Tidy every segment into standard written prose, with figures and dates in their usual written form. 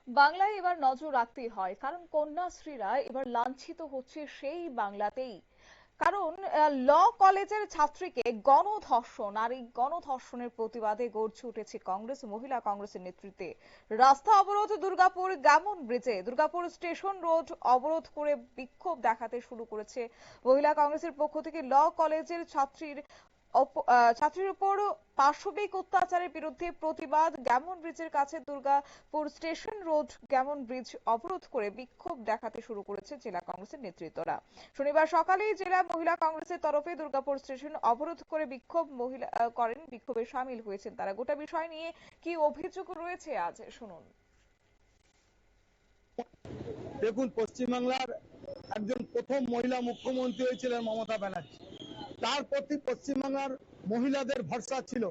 বাংলায় এবার নজর রাখতেই হয়, কারণ কন্যাশ্রীরা এবার লাঞ্ছিত হচ্ছে সেই বাংলাতেই। কারণ ল কলেজের ছাত্রীকে গণধর্ষণ, আর এই গণধর্ষণের প্রতিবাদে গর্জে উঠেছে কংগ্রেস, মহিলা কংগ্রেসের নেতৃত্বে রাস্তা অবরোধ দুর্গাপুর গ্যামন ব্রিজে। দুর্গাপুর স্টেশন রোড অবরোধ করে বিক্ষোভ দেখাতে শুরু করেছে মহিলা কংগ্রেসের পক্ষ থেকে। ল কলেজের ছাত্রীর উপর পাশবিক অত্যাচারের বিরুদ্ধে প্রতিবাদ। গ্যামন ব্রিজের কাছে Durgapur station road Gammon bridge অবরোধ করে বিক্ষোভ দেখাতে শুরু করেছে জেলা কংগ্রেসের নেতৃত্বরা। শনিবার সকালেই জেলা মহিলা কংগ্রেসের তরফে দুর্গাপুর স্টেশন অবরোধ করে বিক্ষোভে সামিল হয়েছেন তারা। গোটা বিষয় নিয়ে কি অভিযোগ রয়েছে আজ শুনুন। দেখুন, পশ্চিমবাংলার একজন প্রথম মহিলা মুখ্যমন্ত্রী হয়েছিলেন মমতা ব্যানার্জি। তার প্রতি পশ্চিমবাংলার মহিলাদের ভরসা ছিল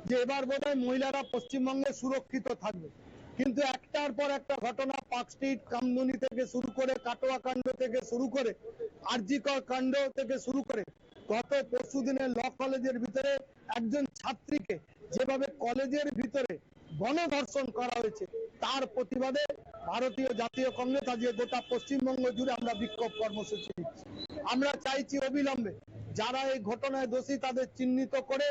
যে এবার বোধহয় মহিলারা পশ্চিমবঙ্গে সুরক্ষিত থাকবে। কিন্তু একটার পর একটা ঘটনা, পার্ক স্ট্রিট কামদুনি থেকে শুরু করে, কাটোয়া কাণ্ড থেকে শুরু করে, আরজিকর কাণ্ড থেকে শুরু করে, গত পরশুদিনে ল কলেজের ভিতরে একজন ছাত্রীকে যেভাবে কলেজের ভিতরে গণধর্ষণ করা হয়েছে, তার প্রতিবাদে ভারতীয় জাতীয় কংগ্রেস আজকে গোটা পশ্চিমবঙ্গ জুড়ে আমরা বিক্ষোভ কর্মসূচি নিচ্ছি। আমরা চাইছি অবিলম্বে যারা এই ঘটনায় দোষী তাদের চিহ্নিত করে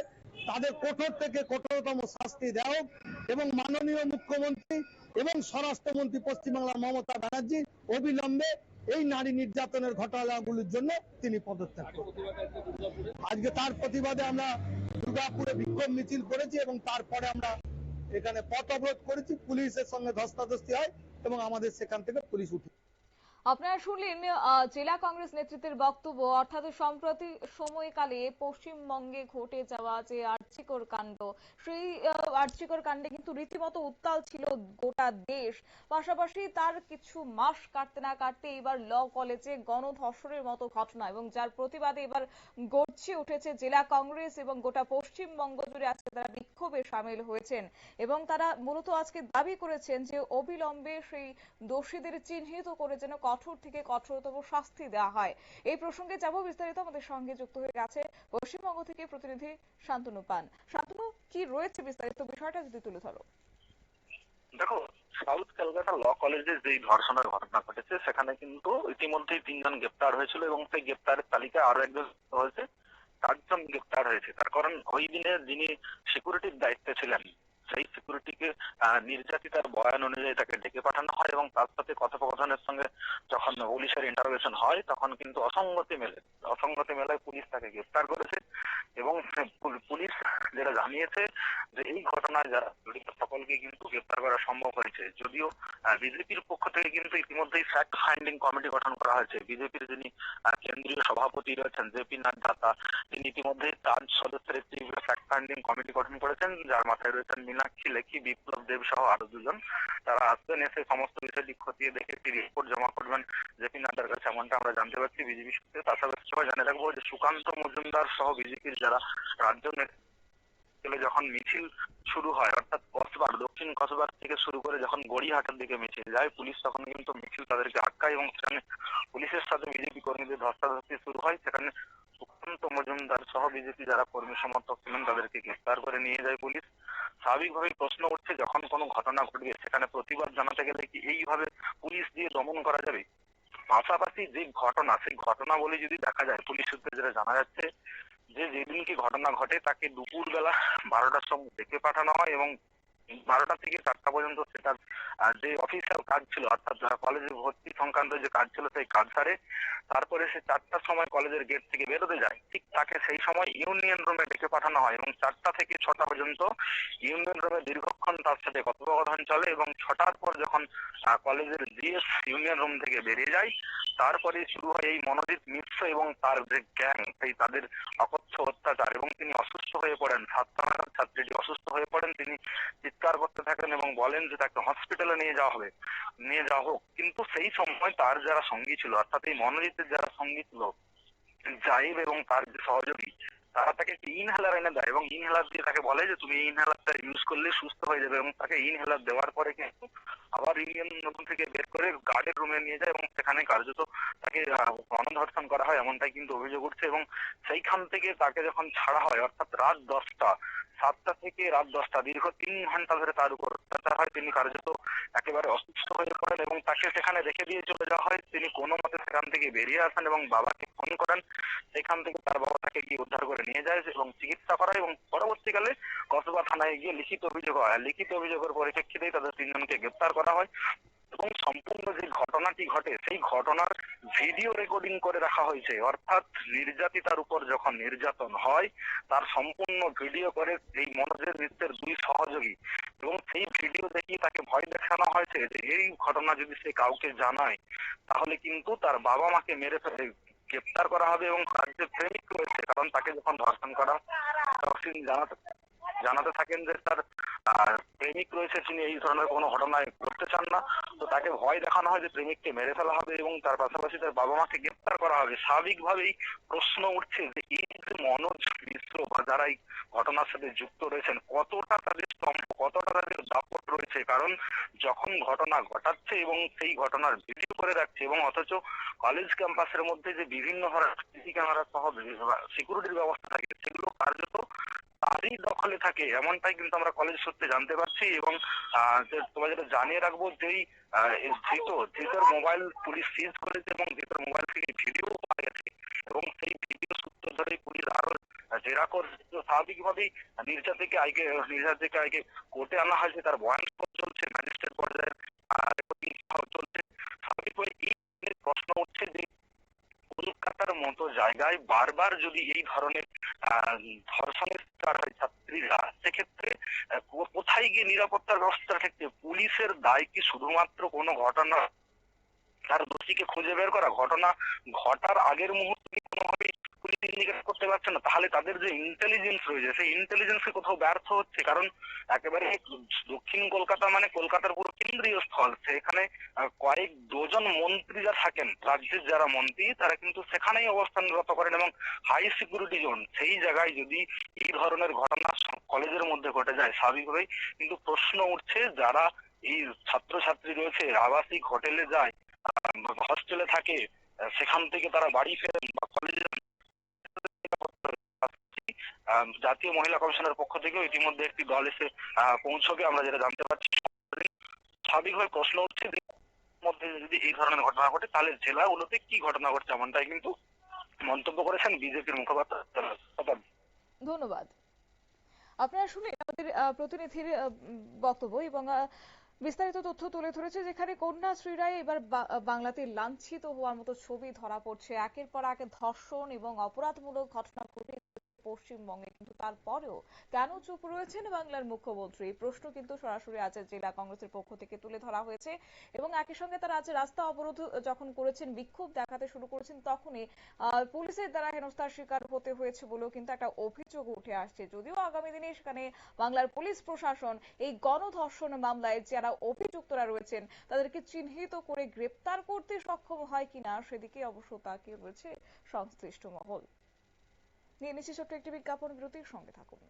তাদের কঠোর থেকে কঠোরতম শাস্তি দেওয়া হোক, এবং মাননীয় মুখ্যমন্ত্রী এবং স্বরাষ্ট্রমন্ত্রী পশ্চিমবাংলার মমতা ব্যানার্জি অবিলম্বে এই নারী নির্যাতনের ঘটনাগুলির জন্য তিনি পদত্যাগ করুন। আজকে তার প্রতিবাদে আমরা দুর্গাপুরে বিক্ষোভ মিছিল করেছি এবং তারপরে আমরা এখানে পথ অবরোধ করেছি। পুলিশের সঙ্গে ধস্তাধস্তি হয় এবং আমাদের সেখান থেকে পুলিশ উঠে। আপনারা শুনলেন জেলা কংগ্রেস নেতৃত্বের বক্তব্য। অর্থাৎ সম্প্রতি সময়কালে পশ্চিমবঙ্গে ঘটে যাওয়া যে আর্যিকর কাণ্ড, সেই আর্যিকর কাণ্ডে কিন্তু রীতিমতো উত্তাল ছিল গোটা দেশ। পাশাপাশি তার কিছু মাস কাটতে না কাটতে এবার ল কলেজে গণধর্ষণের মতো ঘটনা, এবং যার প্রতিবাদে এবার গর্জে উঠেছে জেলা কংগ্রেস এবং গোটা পশ্চিমবঙ্গ জুড়ে আজকে তারা বিক্ষোভে সামিল হয়েছেন। এবং তারা মূলত আজকে দাবি করেছেন যে অবিলম্বে সেই দোষীদের চিহ্নিত করে যেন কঠোর থেকে কঠোরতম শাস্তি দেওয়া হয়। এই প্রসঙ্গে যাব বিস্তারিত। আমাদের সঙ্গে যুক্ত হয়ে গেছে পশ্চিমবঙ্গ থেকে প্রতিনিধি শান্তনু পান। শান্তনু, কি রয়েছে বিস্তারিত বিষয়টা যদি তুলে ধরো। দেখো, সাউথ ক্যালকাটা ল কলেজে যে ধর্ষণের ঘটনা ঘটেছে সেখানে কিন্তু ইতিমধ্যেই 3 জন গ্রেপ্তার হয়েছিল এবং সেই গ্রেপ্তারের তালিকায় আরো একজন হয়েছে, 4 জন গ্রেপ্তার হয়েছে। তার কারণ ওই দিনে যিনি সিকিউরিটির দায়িত্বে ছিলেন সেই সিকিউরিটিকে নির্যাতিতার বয়ান অনুযায়ী তাকে ডেকে পাঠানো হয় এবং তার সাথে কথোপকথনের সঙ্গে যখন পুলিশের ইন্টারভেনশন হয় তখন কিন্তু অসঙ্গতি মেলায় পুলিশ তাকে গ্রেপ্তার করেছে। এবং পুলিশ যেটা জানিয়েছে যে এই ঘটনায় যারা জড়িত সকলকে কিন্তু গ্রেপ্তার করা সম্ভব হয়েছে। যদিও বিজেপির পক্ষ থেকে কিন্তু ইতিমধ্যেই ফ্যাক্ট ফাইন্ডিং কমিটি গঠন করা হয়েছে। বিজেপির যিনি কেন্দ্রীয় সভাপতি রয়েছেন জেপি নাড্ডা, তিনি ইতিমধ্যেই 4 সদস্যের একটি ফ্যাক্ট ফাইন্ডিং কমিটি গঠন করেছেন, যার মাথায় রয়েছেন মীনাক্ষী লেখি, বিপ্লব দেব সহ আরো 2 জন। তারা আসবেন, এসে সমস্ত বিষয়টি খতিয়ে দেখে একটি রিপোর্ট জমা করবেন জেপি নাড্ডার কাছে, এমনটা আমরা জানতে পারছি বিজেপি সূত্রে। পাশাপাশি সবাই জানিয়ে রাখবো যে সুকান্ত মজুমদার সহ বিজেপির যারা রাজ্য যখন মিছিল শুরু হয়, অর্থাৎ দক্ষিণ কসবার থেকে শুরু করে যখন গড়িয়াহাটের দিকে মিছিল যায়, পুলিশ তখন কিন্তু মিছিল তাদেরকে আটকায় এবং সেখানে পুলিশের সাথে বিজেপি কর্মীদের ধস্তাধস্তি শুরু হয়। সেখানে সুকান্ত মজুমদার সহ বিজেপি যারা কর্মী সমর্থক ছিলেন তাদেরকে গ্রেফতার করে নিয়ে যায় পুলিশ। স্বাভাবিকভাবেই প্রশ্ন উঠছে, যখন কোনো ঘটনা ঘটবে সেখানে প্রতিবাদ জানাতে গেলে কি এইভাবে পুলিশ দিয়ে দমন করা যাবে? পাশাপাশি যে ঘটনা, সেই ঘটনা বলে যদি দেখা যায়, পুলিশ সূত্রে যেটা জানা যাচ্ছে যে যেদিনকে ঘটনা ঘটে তাকে দুপুর বেলা 12টার সময় ডেকে পাঠানো হয় এবং 12টা থেকে 4টা পর্যন্ত সেটার যে অফিসিয়াল কাজ ছিল, অর্থাৎ কলেজে ভর্তি সংক্রান্ত যে কাজ ছিল সেই কাজ সারে তারপরে সে 4টার সময় কলেজের গেট থেকে বেরোতে যায়। ঠিক তাকে সেই সময় ইউনিয়ন রুমে ডেকে পাঠানো হয় এবং 4টা থেকে 6টা পর্যন্ত ইউনিয়ন রুমে দীর্ঘক্ষণ তার সাথে কথোপকথন চলে এবং 6টার পর যখন কলেজের জিএস ইউনিয়ন রুম থেকে বেরিয়ে যায়, তারপরে শুরু হয় এই মনোজিৎ মিশ্র এবং তার যে গ্যাং, সেই তাদের অকথ্য অত্যাচার। এবং তিনি অসুস্থ হয়ে পড়েন, ছাত্রীটি অসুস্থ হয়ে পড়েন, তিনি চিৎকার করতে থাকেন এবং বলেন যে তাকে হসপিটালে নিয়ে যাওয়া হোক। কিন্তু সেই সময় তার যারা সঙ্গী ছিল, অর্থাৎ এই মনোজিতের যারা সঙ্গী ছিল জাহিদ এবং তার যে সহযোগী, তারা তাকে একটি ইনহেলার এনে দেয় এবং ইনহেলার দিয়ে তাকে বলে যে তুমি এই ইনহেলারটা ইউজ করলে সুস্থ হয়ে যাবে। এবং তাকে ইনহেলার দেওয়ার পরে কিন্তু আবার ইউনিয়ন রুম থেকে বের করে গার্ডের রুমে নিয়ে যায় এবং সেখানে কার্যত তাকে গণধর্ষণ করা হয়, এমনটাই কিন্তু অভিযোগ উঠছে। এবং সেইখান থেকে তাকে যখন ছাড়া হয়, অর্থাৎ রাত 10টা, 7টা থেকে রাত 10টা দীর্ঘ 3 ঘন্টা ধরে তার উপর অত্যাচার হয়। তিনি কার্যত একেবারে অসুস্থ হয়ে পড়েন এবং তাকে সেখানে রেখে দিয়ে চলে যাওয়া হয়। তিনি কোনো মতে সেখান থেকে বেরিয়ে আসেন এবং বাবাকে ফোন করেন। সেখান থেকে তার বাবা তাকে গিয়ে উদ্ধার করে নিয়ে যায় এবং চিকিৎসা করায় এবং পরবর্তীকালে কসবা থানায় গিয়ে লিখিত অভিযোগ হয়। লিখিত অভিযোগের পরিপ্রেক্ষিতেই তাদের 3 জনকে গ্রেপ্তার করা হয় এবং সম্পূর্ণ যে ঘটনাটি ঘটে সেই ঘটনার ভিডিও রেকর্ডিং করে রাখা হয়েছে। অর্থাৎ নির্যাতিতার উপর যখন নির্যাতন হয় তার সম্পূর্ণ ভিডিও করে এই মনোজের নৃত্যের 2 সহযোগী এবং সেই ভিডিও দেখিয়ে তাকে ভয় দেখানো হয়েছে যে এই ঘটনা যদি সে কাউকে জানায় তাহলে কিন্তু তার বাবা মাকে মেরে ফেলে গ্রেপ্তার করা হবে এবং তার যে প্রেমিক রয়েছে, কারণ তাকে যখন ধর্ষণ করা তখন তিনি জানাতে থাকেন যে তার প্রেমিক রয়েছে, তিনি এই ধরনের কোনো ঘটনায় করতে চান না। তো তাকে ভয় দেখানো হয় যে প্রেমিককে মেরে ফেলা হবে এবং তার পাশাপাশি তার বাবা মাকে গ্রেপ্তার করা হবে। স্বাভাবিকভাবেই প্রশ্ন উঠছে যে এই যে মনোজ মিশ্র বা যারা এই ঘটনার সাথে যুক্ত রয়েছেন কতটা তাদের স্তম্ভ, কতটা তাদের দাপট রয়েছে। কারণ যখন ঘটনা ঘটাচ্ছে এবং সেই ঘটনার ভিডিও করে রাখছে এবং অথচ কলেজ ক্যাম্পাসের মধ্যে যে বিভিন্ন ধরনের সিসি ক্যামেরা সহ সিকিউরিটির ব্যবস্থা থাকে সেগুলো কার্যত তারই দখলে থাকে, এমনটাই কিন্তু আমরা কলেজ সূত্রে জানতে পারছি। এবং তোমার যেটা জানিয়ে রাখবো যেই ধৃতর মোবাইল পুলিশ সিজ করেছে এবং ধৃতর মোবাইল থেকে ভিডিও পাওয়া গেছে এবং সেই ভিডিও সূত্র ধরে পুলিশ আরো জেরা করছে। স্বাভাবিকভাবেই নির্যাতিকে আইকে কোর্টে আনা হয়েছে, তার বয়ান চলছে, ম্যাজিস্ট্রেট পর্যায়ে রেকর্ডিং চলছে। স্বাভাবিকভাবে এই প্রশ্ন উঠছে যে কলকাতার মতো জায়গায় বারবার যদি এই ধরনের ধর্ষণের শিকার হয় ছাত্রীরা, সেক্ষেত্রে কোথায় গিয়ে নিরাপত্তার ব্যবস্থার ক্ষেত্রে পুলিশের দায় কি শুধুমাত্র কোনো ঘটনা তার দোষীকে খুঁজে বের করা, ঘটনা ঘটার আগের মুহূর্তে কোনোভাবেই পুলিশ ইন্ডিকেট করতে পারছে না, তাহলে তাদের যে ইন্টেলিজেন্স রয়েছে সেই ইন্টেলিজেন্সে কোথাও ব্যর্থ হচ্ছে। কারণ একেবারে দক্ষিণ কলকাতা মানে কলকাতার পুরো কেন্দ্রীয় স্থল, সেখানে কয়েক ডজন মন্ত্রীরা থাকেন, রাজ্যের যারা মন্ত্রী তারা কিন্তু সেখানেই অবস্থানরত করেন এবং হাই সিকিউরিটি জোন। সেই জায়গায় যদি এই ধরনের ঘটনা কলেজের মধ্যে ঘটে যায়, স্বাভাবিকভাবেই কিন্তু প্রশ্ন উঠছে যারা এই ছাত্রছাত্রী রয়েছে আবাসিক হোটেলে যায়, হস্টেলে থাকে, সেখান থেকে তারা বাড়ি ফেরেন বা কলেজে জাতীয় মহিলা কমিশনের পক্ষ থেকেও ইতিমধ্যে একটি দল এসে পৌঁছবে, আমরা যেটা জানতে পারছি। স্বাভাবিকভাবে প্রশ্ন উঠছে যে মধ্যে যদি এই ধরনের ঘটনা ঘটে তাহলে জেলাগুলোতে কি ঘটনা ঘটছে, এমনটাই কিন্তু মন্তব্য করেছেন বিজেপির মুখপাত্র। ধন্যবাদ। আপনারা শুনলেন আমাদের প্রতিনিধির বক্তব্য এবং বিস্তারিত তথ্য তুলে ধরেছে, যেখানে কন্যাশ্রীরাই এবার বাংলাতে লাঞ্ছিত হওয়ার মতো ছবি ধরা পড়ছে। একের পর এক ধর্ষণ এবং অপরাধমূলক ঘটনা ঘটে পশ্চিমবঙ্গে, কিন্তু তারপরেও কেন চুপ রয়েছেন বাংলার মুখ্যমন্ত্রী? প্রশ্ন কিন্তু সরাসরি আজ জেলা কংগ্রেসের পক্ষ থেকে তুলে ধরা হয়েছে এবং একই সঙ্গে তারা আজ রাস্তা অবরোধ যখন করেছেন, বিক্ষোভ দেখাতে শুরু করেছেন, তখনই পুলিশের দ্বারা হেনস্থার শিকার হতে হয়েছে বলেও কিন্তু একটা অভিযোগ উঠে আসছে। যদিও আগামী দিনে সেখানে বাংলার পুলিশ প্রশাসন এই গণধর্ষণ মামলায় যারা অভিযুক্তরা রয়েছেন তাদেরকে চিহ্নিত করে গ্রেপ্তার করতে সক্ষম হয় কিনা সেদিকে অবশ্য তাকিয়ে রয়েছে সংশ্লিষ্ট মহল। নিয়ে নিচ্ছি ছোট্ট একটি বিজ্ঞাপন বিরতির সঙ্গে থাকুন।